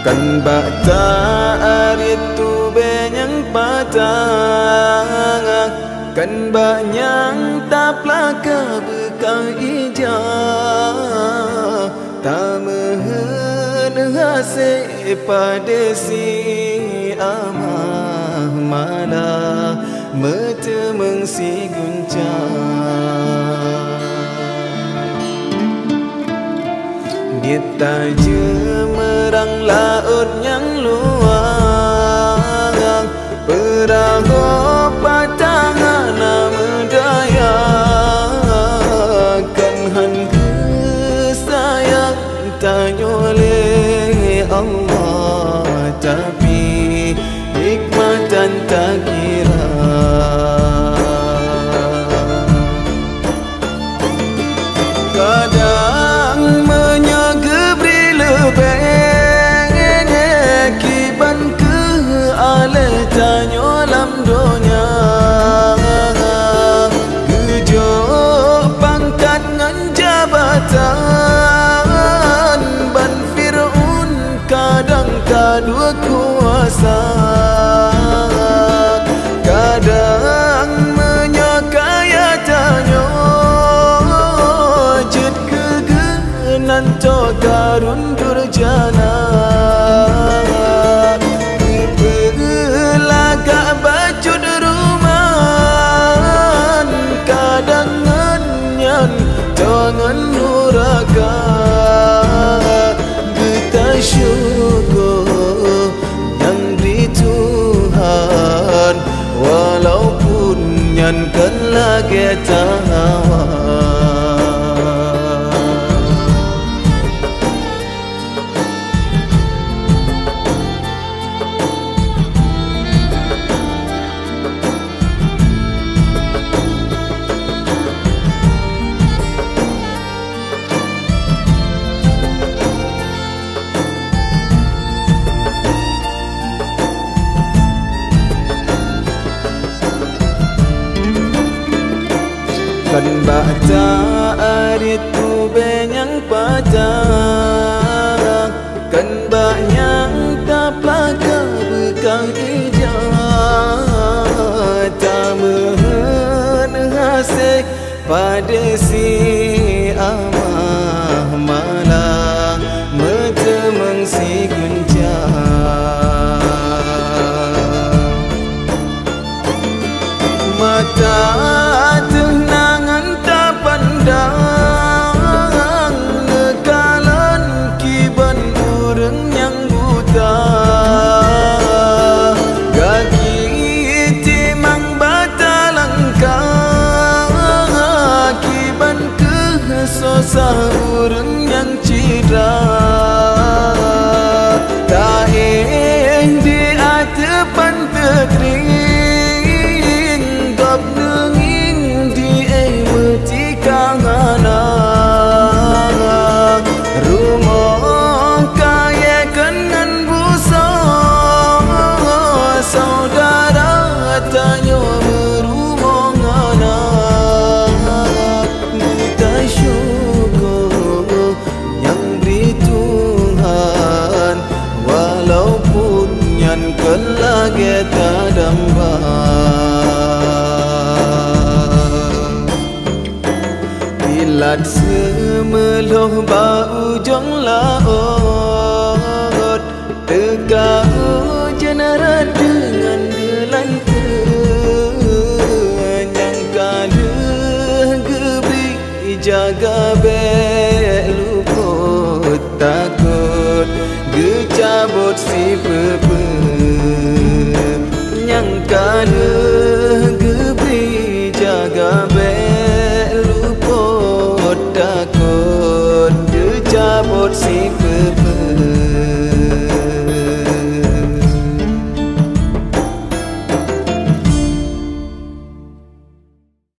kan bata aritu benyang patang kan banyang taplaka bekang ija tamehen hase pada si amah malah metemeng si guncang kita jemerang laut yang luang perahu patangan medaya kan han sayang tanya oleh Allah tapi hikmatan tak kira kadang menyagebri lebih kiban ke ale tanya lam donya gejo pangkat ngan jabatan ban Fir'aun kadang kadua kuasa kadang menyakaya tanya jet kegenan to karun durjana belagak bajud ruman kadang ngan jangan nuraka kita syukur yang di Tuhan walaupun yang kan lagi tahawan kan bata aritu benyang patang kan banyang taplaka bekang ija tamehen hase pada si amah malah metemeng si guncang mata tenangan tak pandang nekalan kiban urang yang buta kaki timang bata langkah kiban kesosa urang yang cedera tak di atepan tetring rumah kaya kenan busa saudara tanya berumah anak kita syukur yang beri Tuhan walaupun yang kelagi tak dambang lat semeloh bau jong laut tega hujan rad dengan delan yang kalah gebri jaga bek luput takut gecabut si pepe yang kalah gebri jaga bek takut gecabut si pepe